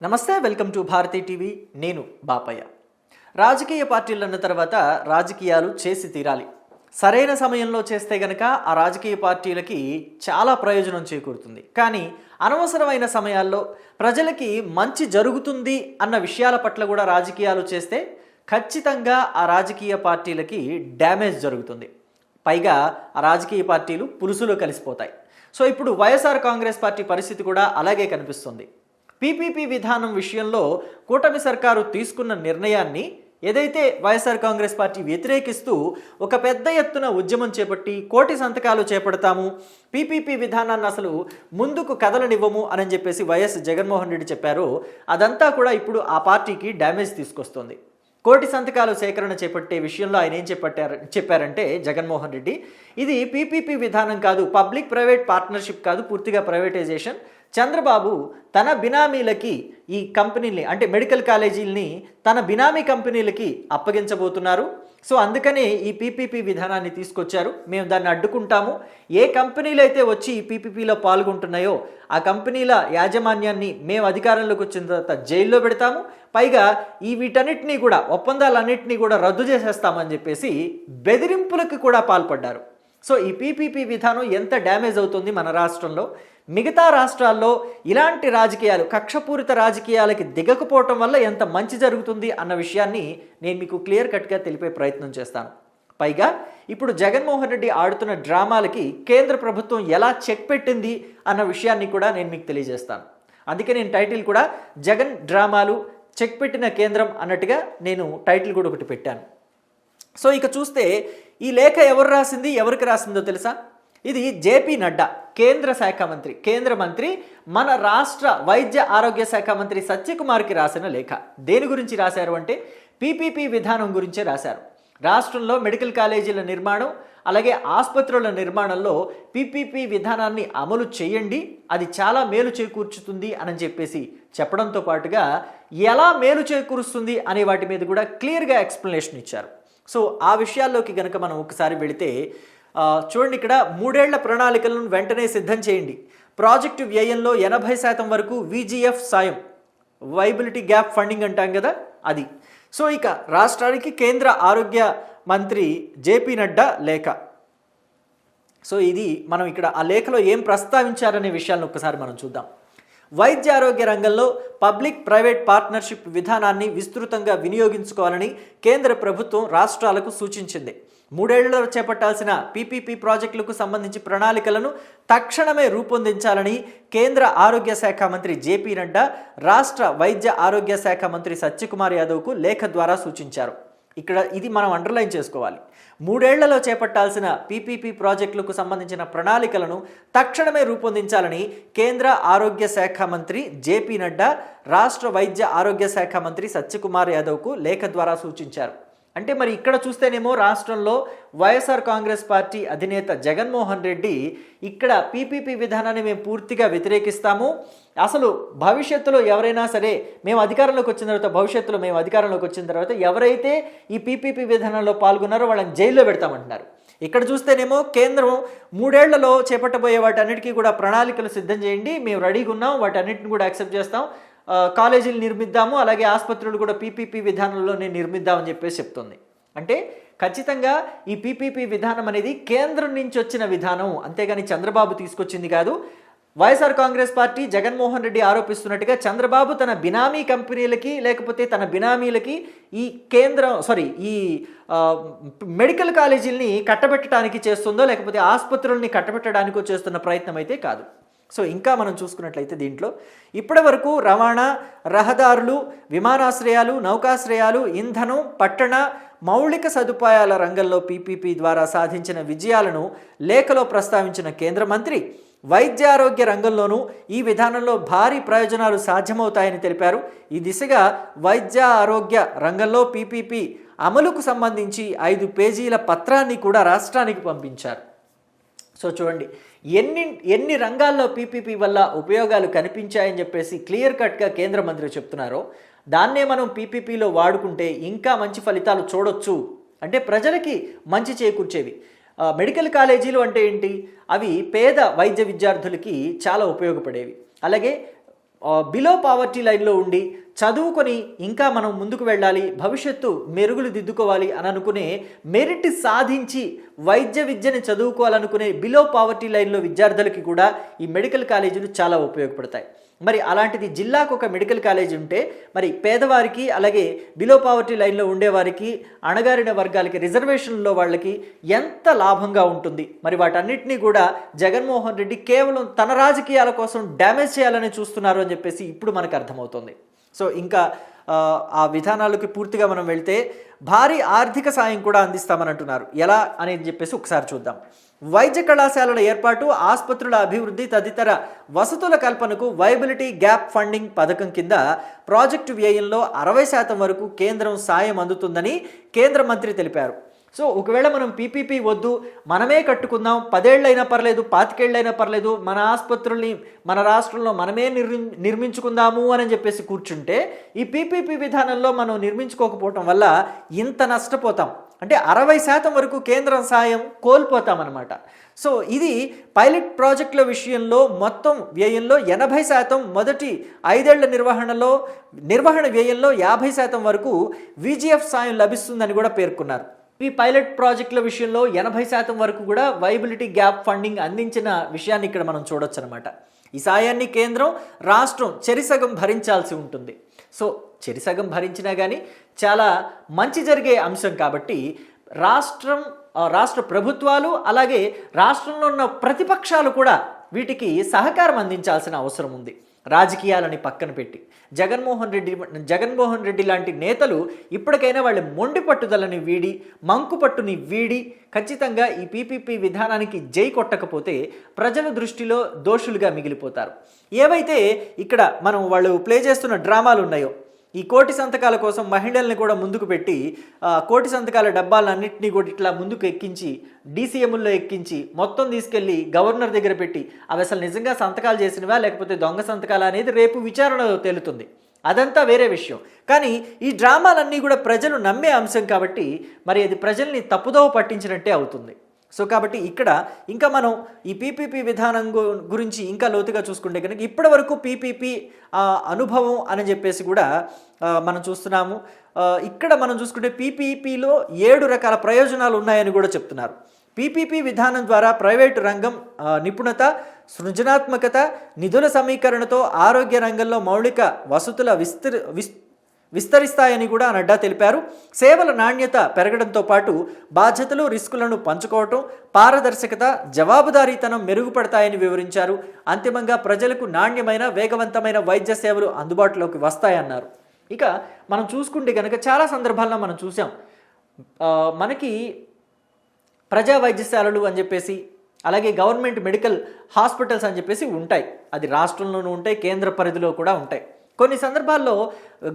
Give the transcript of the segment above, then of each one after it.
నమస్తే, welcome to Bharati TV. నేను బాపయ్య. రాజకీయ పార్టీలు అన్న తర్వాత రాజకీయాలు చేసి తీరాలి. సరైన సమయంలో చేస్తే గనక ఆ రాజకీయ పార్టీలకి చాలా ప్రయోజనం చేకూరుతుంది. కానీ అనవసరమైన సమయాల్లో ప్రజలకి మంచి జరుగుతుంది అన్న విషయాల పట్ల కూడా రాజకీయాలు చేస్తే ఖచ్చితంగా ఆ రాజకీయ పార్టీలకి డ్యామేజ్ జరుగుతుంది. పైగా ఆ రాజకీయ పార్టీలు పులుసులో కలిసిపోతాయి. సో ఇప్పుడు వైఎస్ఆర్ కాంగ్రెస్ పార్టీ పరిస్థితి కూడా అలాగే కనిపిస్తుంది. పీపీపీ విధానం విషయంలో కూటమి సర్కారు తీసుకున్న నిర్ణయాన్ని ఏదైతే వైఎస్ఆర్ కాంగ్రెస్ పార్టీ వ్యతిరేకిస్తూ ఒక పెద్ద ఎత్తున ఉద్యమం చేపట్టి కోటి సంతకాలు చేపడతాము, పీపీపీ విధానాన్ని అసలు ముందుకు కదలనివ్వము అని చెప్పేసి వైఎస్ జగన్మోహన్ రెడ్డి చెప్పారో అదంతా కూడా ఇప్పుడు ఆ పార్టీకి డ్యామేజ్ తీసుకొస్తుంది. కోటి సంతకాలు సేకరణ చేపట్టే విషయంలో ఆయన ఏం చెప్పారంటే జగన్మోహన్ రెడ్డి, ఇది పీపీపీ విధానం కాదు, పబ్లిక్ ప్రైవేట్ పార్ట్నర్షిప్ కాదు, పూర్తిగా ప్రైవేటైజేషన్. చంద్రబాబు తన బినామీలకి ఈ కంపెనీల్ని అంటే మెడికల్ కాలేజీలని తన బినామీ కంపెనీలకి అప్పగించబోతున్నారు. సో అందుకనే ఈ పీపీపీ విధానాన్ని తీసుకొచ్చారు. మేము దాన్ని అడ్డుకుంటాము. ఏ కంపెనీలు అయితే వచ్చి ఈ పీపీపీలో పాల్గొంటున్నాయో ఆ కంపెనీల యాజమాన్యాన్ని మేము అధికారంలోకి వచ్చిన తర్వాత జైల్లో పెడతాము. పైగా వీటన్నిటినీ కూడా ఒప్పందాలన్నింటినీ కూడా రద్దు చేసేస్తామని చెప్పేసి బెదిరింపులకు కూడా పాల్పడ్డారు. సో ఈ పీపీపీ విధానం ఎంత డ్యామేజ్ అవుతుంది మన రాష్ట్రంలో, మిగతా రాష్ట్రాల్లో ఇలాంటి రాజకీయాలు కక్షపూరిత రాజకీయాలకి దిగకపోవటం వల్ల ఎంత మంచి జరుగుతుంది అన్న విషయాన్ని నేను మీకు క్లియర్ కట్గా తెలిపే ప్రయత్నం చేస్తాను. పైగా ఇప్పుడు జగన్మోహన్ రెడ్డి ఆడుతున్న డ్రామాలకి కేంద్ర ప్రభుత్వం ఎలా చెక్ పెట్టింది అన్న విషయాన్ని కూడా నేను మీకు తెలియజేస్తాను. అందుకే నేను టైటిల్ కూడా జగన్ డ్రామాలు చెక్ పెట్టిన కేంద్రం అన్నట్టుగా నేను టైటిల్ కూడా ఒకటి పెట్టాను. సో ఇక చూస్తే ఈ లేఖ ఎవరు రాసింది, ఎవరికి రాసిందో తెలుసా? ఇది జేపీ నడ్డా, కేంద్ర మంత్రి, మన రాష్ట్ర వైద్య ఆరోగ్య శాఖ మంత్రి సత్యకుమార్కి రాసిన లేఖ. దేని గురించి రాశారు అంటే పీపీపీ విధానం గురించే రాశారు. రాష్ట్రంలో మెడికల్ కాలేజీల నిర్మాణం అలాగే ఆసుపత్రుల నిర్మాణంలో పీపీపీ విధానాన్ని అమలు చేయండి, అది చాలా మేలు చేకూర్చుతుంది అని చెప్పేసి చెప్పడంతో పాటుగా ఎలా మేలు చేకూరుస్తుంది అనే వాటి మీద కూడా క్లియర్గా ఎక్స్ప్లెనేషన్ ఇచ్చారు. సో ఆ విషయాల్లోకి గనక మనం ఒకసారి వెళితే చూడండి, ఇక్కడ 3 ఏళ్ల ప్రణాళికలను వెంటనే సిద్ధం చేయండి. ప్రాజెక్టు వ్యయంలో 80% వరకు VGF సాయం, వైబిలిటీ గ్యాప్ ఫండింగ్ అంటాం కదా అది. సో ఇక రాష్ట్రానికి కేంద్ర ఆరోగ్య మంత్రి జేపీ నడ్డా లేఖ. సో ఇది మనం ఇక్కడ ఆ లేఖలో ఏం ప్రస్తావించారనే విషయాలను ఒకసారి మనం చూద్దాం. వైద్య ఆరోగ్య రంగంలో పబ్లిక్ ప్రైవేట్ పార్ట్నర్షిప్ విధానాన్ని విస్తృతంగా వినియోగించుకోవాలని కేంద్ర ప్రభుత్వం రాష్ట్రాలకు సూచించింది. 3 ఏళ్లలో చేపట్టాల్సిన పీపీపీ ప్రాజెక్టులకు సంబంధించి ప్రణాళికలను తక్షణమే రూపొందించాలని కేంద్ర ఆరోగ్య శాఖ మంత్రి జేపీ నడ్డా రాష్ట్ర వైద్య ఆరోగ్య శాఖ మంత్రి సత్యకుమార్ యాదవ్కు లేఖ ద్వారా సూచించారు. ఇక్కడ ఇది మనం అండర్లైన్ చేసుకోవాలి. 3 ఏళ్లలో చేపట్టాల్సిన పీపీపీ ప్రాజెక్టులకు సంబంధించిన ప్రణాళికలను తక్షణమే రూపొందించాలని కేంద్ర ఆరోగ్య శాఖ మంత్రి జేపీ నడ్డా రాష్ట్ర వైద్య ఆరోగ్య శాఖ మంత్రి సత్యకుమార్ యాదవ్కు లేఖ ద్వారా సూచించారు. అంటే మరి ఇక్కడ చూస్తేనేమో రాష్ట్రంలో వైఎస్ఆర్ కాంగ్రెస్ పార్టీ అధినేత జగన్మోహన్ రెడ్డి ఇక్కడ పీపీపీ విధానాన్ని మేము పూర్తిగా వ్యతిరేకిస్తాము, అసలు భవిష్యత్తులో ఎవరైనా సరే మేము అధికారంలోకి వచ్చిన తర్వాత ఎవరైతే ఈ పీపీపీ విధానంలో పాల్గొన్నారో వాళ్ళని జైల్లో పెడతామంటున్నారు. ఇక్కడ చూస్తేనేమో కేంద్రం 3 ఏళ్లలో చేపట్టబోయే వాటన్నిటికీ కూడా ప్రణాళికలు సిద్ధం చేయండి, మేము రెడీగా ఉన్నాం, వాటన్నిటిని కూడా యాక్సెప్ట్ చేస్తాం, కాలేజీలు నిర్మిద్దాము, అలాగే ఆసుపత్రులు కూడా పీపీపీ విధానంలోనే నిర్మిద్దామని చెప్పేసి చెప్తుంది. అంటే ఖచ్చితంగా ఈ పీపీపీ విధానం అనేది కేంద్రం నుంచి వచ్చిన విధానం, అంతేగాని చంద్రబాబు తీసుకొచ్చింది కాదు. వైఎస్ఆర్ కాంగ్రెస్ పార్టీ జగన్మోహన్ రెడ్డి ఆరోపిస్తున్నట్టుగా చంద్రబాబు తన బినామీ కంపెనీలకి లేకపోతే తన బినామీలకి ఈ మెడికల్ కాలేజీలని కట్టబెట్టడానికి చేస్తుందో లేకపోతే ఆసుపత్రుల్ని కట్టబెట్టడానికో చేస్తున్న ప్రయత్నం అయితే కాదు. సో ఇంకా మనం చూసుకున్నట్లయితే దీంట్లో ఇప్పటి వరకు రవాణా, రహదారులు, విమానాశ్రయాలు, నౌకాశ్రయాలు, ఇంధనం, పట్టణ మౌలిక సదుపాయాల రంగంలో పీపీపీ ద్వారా సాధించిన విజయాలను లేఖలో ప్రస్తావించిన కేంద్ర మంత్రి వైద్య ఆరోగ్య రంగంలోనూ ఈ విధానంలో భారీ ప్రయోజనాలు సాధ్యమవుతాయని తెలిపారు. ఈ దిశగా వైద్య ఆరోగ్య రంగంలో పీపీపీ అమలుకు సంబంధించి 5 పేజీల పత్రాన్ని కూడా రాష్ట్రానికి పంపించారు. సో చూడండి ఎన్ని రంగాల్లో పీపీపీ వల్ల ఉపయోగాలు కనిపించాయని చెప్పేసి క్లియర్ కట్గా కేంద్ర మంత్రి చెప్తున్నారో దాన్నే మనం పీపీపీలో వాడుకుంటే ఇంకా మంచి ఫలితాలు చూడొచ్చు. అంటే ప్రజలకి మంచి చేకూర్చేవి. మెడికల్ కాలేజీలు అంటే ఏంటి? అవి పేద వైద్య విద్యార్థులకి చాలా ఉపయోగపడేవి. అలాగే బిలో పావర్టీ లైన్లో ఉండి చదువుకొని ఇంకా మనం ముందుకు వెళ్ళాలి, భవిష్యత్తు మెరుగులు దిద్దుకోవాలి అని అనుకునే, మెరిట్ సాధించి వైద్య విద్యని చదువుకోవాలనుకునే బిలో పావర్టీ లైన్లో విద్యార్థులకి కూడా ఈ మెడికల్ కాలేజీలు చాలా ఉపయోగపడతాయి. మరి అలాంటిది జిల్లాకు ఒక మెడికల్ కాలేజీ ఉంటే మరి పేదవారికి, అలాగే బిలో పావర్టీ లైన్లో ఉండేవారికి, అణగారిన వర్గాలకి, రిజర్వేషన్లో వాళ్ళకి ఎంత లాభంగా ఉంటుంది. మరి వాటన్నిటినీ కూడా జగన్మోహన్ రెడ్డి కేవలం తన రాజకీయాల కోసం డ్యామేజ్ చేయాలని చూస్తున్నారు అని చెప్పేసి ఇప్పుడు మనకు అర్థమవుతుంది. సో ఇంకా ఆ విధానాలకి పూర్తిగా మనం వెళ్తే భారీ ఆర్థిక సాయం కూడా అందిస్తామని అంటున్నారు. ఎలా అనేది చెప్పేసి ఒకసారి చూద్దాం. వైద్య కళాశాలల ఏర్పాటు, ఆసుపత్రుల అభివృద్ధి తదితర వసతుల కల్పనకు వైబిలిటీ గ్యాప్ ఫండింగ్ పథకం కింద ప్రాజెక్టు వ్యయంలో 60% వరకు కేంద్రం సాయం అందుతుందని కేంద్ర మంత్రి తెలిపారు. సో ఒకవేళ మనం పీపీపీ వద్దు, మనమే కట్టుకుందాం, 10 ఏళ్ళైనా పర్లేదు, 25 ఏళ్ళైనా పర్లేదు, మన ఆసుపత్రుల్ని మన రాష్ట్రంలో మనమే నిర్మించుకుందాము అని చెప్పేసి కూర్చుంటే ఈ పీపీపీ విధానంలో మనం నిర్మించుకోకపోవటం వల్ల ఇంత నష్టపోతాం. అంటే 60% వరకు కేంద్రం సాయం కోల్పోతామన్నమాట. సో ఇది పైలట్ ప్రాజెక్టుల విషయంలో మొత్తం వ్యయంలో 80%, మొదటి 5 ఏళ్ల నిర్వహణ వ్యయంలో 50% వరకు VGF సాయం లభిస్తుందని కూడా పేర్కొన్నారు. ఈ పైలట్ ప్రాజెక్టుల విషయంలో 80% వరకు కూడా వైబిలిటీ గ్యాప్ ఫండింగ్ అందించిన విషయాన్ని ఇక్కడ మనం చూడొచ్చు అనమాట. ఈ సాయాన్ని కేంద్రం, రాష్ట్రం చెరిసగం భరించాల్సి ఉంటుంది. సో చెరిసగం భరించినా కానీ చాలా మంచి జరిగే అంశం కాబట్టి రాష్ట్ర ప్రభుత్వాలు, అలాగే రాష్ట్రంలో ఉన్న ప్రతిపక్షాలు కూడా వీటికి సహకారం అందించాల్సిన అవసరం ఉంది. రాజకీయాలని పక్కన పెట్టి జగన్మోహన్ రెడ్డి లాంటి నేతలు ఇప్పటికైనా వాళ్ళ మొండి పట్టుదలని వీడి, మంకు పట్టుని వీడి ఖచ్చితంగా ఈ పీపీపీ విధానానికి జై కొట్టకపోతే ప్రజల దృష్టిలో దోషులుగా మిగిలిపోతారు. ఏవైతే ఇక్కడ మనం వాళ్ళు ప్లే చేస్తున్న డ్రామాలు ఉన్నాయో, ఈ కోటి సంతకాల కోసం మహిళల్ని కూడా ముందుకు పెట్టి కోటి సంతకాల డబ్బాలన్నింటినీ కూడా ఇట్లా ముందుకు ఎక్కించి డీసీఎంల్లో ఎక్కించి మొత్తం తీసుకెళ్ళి గవర్నర్ దగ్గర పెట్టి అవి అసలు నిజంగా సంతకాలు చేసినవా లేకపోతే దొంగ సంతకాలు అనేది రేపు విచారణలో తేలుతుంది. అదంతా వేరే విషయం. కానీ ఈ డ్రామాలన్నీ కూడా ప్రజలు నమ్మే అంశం కాబట్టి మరి అది ప్రజల్ని తప్పుదోవ పట్టించినట్టే అవుతుంది. సో కాబట్టి ఇక్కడ ఇంకా మనం ఈ పీపీపీ విధానం గురించి ఇంకా లోతుగా చూసుకుంటే కనుక ఇప్పటి వరకు పీపీపీ అనుభవం అని చెప్పేసి కూడా మనం చూస్తున్నాము. ఇక్కడ మనం చూసుకుంటే పీపీపీలో 7 రకాల ప్రయోజనాలు ఉన్నాయని కూడా చెప్తున్నారు. పీపీపీ విధానం ద్వారా ప్రైవేటు రంగం నిపుణత, సృజనాత్మకత, నిధుల సమీకరణతో ఆరోగ్య రంగంలో మౌలిక వసతుల విస్తరిస్తాయని కూడా నడ్డా తెలిపారు. సేవల నాణ్యత పెరగడంతో పాటు బాధ్యతలు, రిస్కులను పంచుకోవటం, పారదర్శకత, జవాబుదారీతనం మెరుగుపడతాయని వివరించారు. అంతిమంగా ప్రజలకు నాణ్యమైన, వేగవంతమైన వైద్య సేవలు అందుబాటులోకి వస్తాయన్నారు. ఇక మనం చూసుకుంటే కనుక చాలా సందర్భాల్లో మనం చూసాం, మనకి ప్రజా వైద్యశాలలు అని చెప్పేసి, అలాగే గవర్నమెంట్ మెడికల్ హాస్పిటల్స్ అని చెప్పేసి ఉంటాయి. అది రాష్ట్రంలోనూ ఉంటాయి, కేంద్ర పరిధిలో కూడా ఉంటాయి. కొన్ని సందర్భాల్లో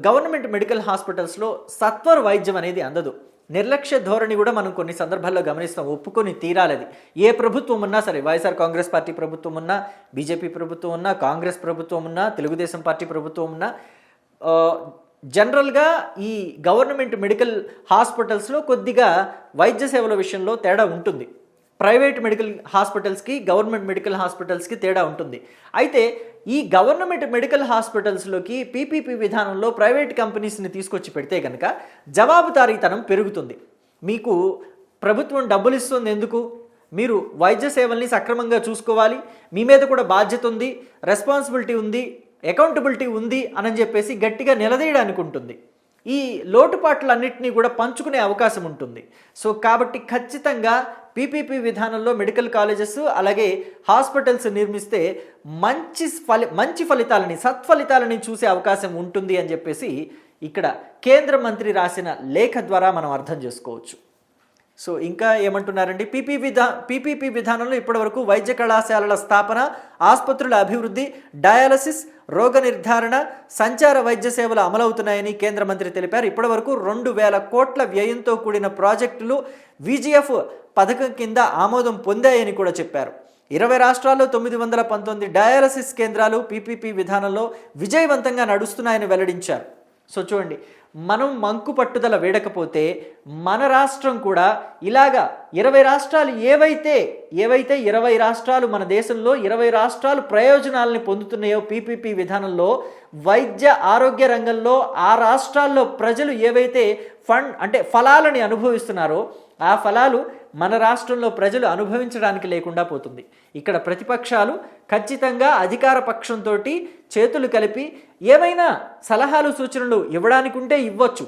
గవర్నమెంట్ మెడికల్ హాస్పిటల్స్లో సత్వర వైద్యం అనేది అందదు. నిర్లక్ష్య ధోరణి కూడా మనం కొన్ని సందర్భాల్లో గమనిస్తాం. ఒప్పుకొని తీరాలది. ఏ ప్రభుత్వం ఉన్నా సరే, వైఎస్ఆర్ కాంగ్రెస్ పార్టీ ప్రభుత్వం ఉన్నా, బీజేపీ ప్రభుత్వం ఉన్నా, కాంగ్రెస్ ప్రభుత్వం ఉన్నా, తెలుగుదేశం పార్టీ ప్రభుత్వం ఉన్నా, జనరల్గా ఈ గవర్నమెంట్ మెడికల్ హాస్పిటల్స్లో కొద్దిగా వైద్య సేవల విషయంలో తేడా ఉంటుంది. ప్రైవేట్ మెడికల్ హాస్పిటల్స్కి, గవర్నమెంట్ మెడికల్ హాస్పిటల్స్కి తేడా ఉంటుంది. అయితే ఈ గవర్నమెంట్ మెడికల్ హాస్పిటల్స్లోకి పీపీపీ విధానంలో ప్రైవేట్ కంపెనీస్ని తీసుకొచ్చి పెడితే కనుక జవాబుదారీతనం పెరుగుతుంది. మీకు ప్రభుత్వం డబ్బులు ఇస్తుంది ఎందుకు? మీరు వైద్య సేవల్ని సక్రమంగా చూసుకోవాలి, మీ మీద కూడా బాధ్యత ఉంది, రెస్పాన్సిబిలిటీ ఉంది, అకౌంటబిలిటీ ఉంది అని చెప్పేసి గట్టిగా నిలదీయడానికి ఉంటుంది. ఈ లోటుపాట్లన్నింటినీ కూడా పంచుకునే అవకాశం ఉంటుంది. సో కాబట్టి ఖచ్చితంగా పీపీపీ విధానంలో మెడికల్ కాలేజెస్, అలాగే హాస్పిటల్స్ నిర్మిస్తే మంచి ఫలితాలని, సత్ఫలితాలని చూసే అవకాశం ఉంటుంది అని చెప్పేసి ఇక్కడ కేంద్ర మంత్రి రాసిన లేఖ ద్వారా మనం అర్థం చేసుకోవచ్చు. సో ఇంకా ఏమంటున్నారండి, పీపీపీ విధానంలో ఇప్పటివరకు వైద్య కళాశాలల స్థాపన, ఆసుపత్రుల అభివృద్ధి, డయాలసిస్, రోగ నిర్ధారణ, సంచార వైద్య సేవలు అమలవుతున్నాయని కేంద్ర మంత్రి తెలిపారు. ఇప్పటివరకు 2,000 కోట్ల వ్యయంతో కూడిన ప్రాజెక్టులు VGF పథకం కింద ఆమోదం పొందాయని కూడా చెప్పారు. 20 రాష్ట్రాల్లో 919 డయాలసిస్ కేంద్రాలు పీపీపీ విధానంలో విజయవంతంగా నడుస్తున్నాయని వెల్లడించారు. సో చూడండి, మనం మంకు పట్టుదల వీడకపోతే మన రాష్ట్రం కూడా ఇలాగా 20 రాష్ట్రాలు ఏవైతే 20 రాష్ట్రాలు మన దేశంలో 20 రాష్ట్రాలు ప్రయోజనాలని పొందుతున్నాయో పీపీపీ విధానంలో, వైద్య ఆరోగ్య రంగంలో ఆ రాష్ట్రాల్లో ప్రజలు ఏవైతే ఫలాలని అనుభవిస్తున్నారో ఆ ఫలాలు మన రాష్ట్రంలో ప్రజలు అనుభవించడానికి లేకుండా పోతుంది. ఇక్కడ ప్రతిపక్షాలు ఖచ్చితంగా అధికార పక్షంతో చేతులు కలిపి ఏమైనా సలహాలు సూచనలు ఇవ్వడానికి ఉంటే ఇవ్వచ్చు,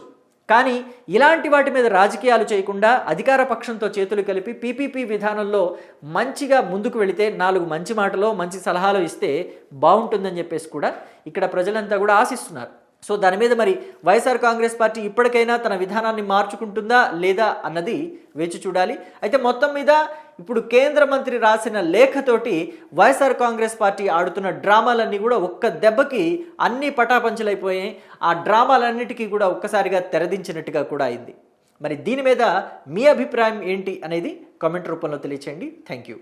కానీ ఇలాంటి వాటి మీద రాజకీయాలు చేయకుండా అధికార పక్షంతో చేతులు కలిపి పీపీపీ విధానంలో మంచిగా ముందుకు వెళితే 4 మంచి మాటలో మంచి సలహాలు ఇస్తే బాగుంటుందని చెప్పేసి కూడా ఇక్కడ ప్రజలంతా కూడా ఆశిస్తున్నారు. సో దాని మీద మరి వైఎస్ఆర్ కాంగ్రెస్ పార్టీ ఇప్పటికైనా తన విధానాన్ని మార్చుకుంటుందా లేదా అన్నది వేచి చూడాలి. అయితే మొత్తం మీద ఇప్పుడు కేంద్ర మంత్రి రాసిన లేఖతోటి వైఎస్ఆర్ కాంగ్రెస్ పార్టీ ఆడుతున్న డ్రామాలన్నీ కూడా ఒక్క దెబ్బకి అన్నీ పటాపంచలైపోయాయి. ఆ డ్రామాలన్నిటికీ కూడా ఒక్కసారిగా తెరదించినట్టుగా కూడా అయింది. మరి దీని మీద మీ అభిప్రాయం ఏంటి అనేది కామెంట్ రూపంలో తెలియచేయండి. Thank you.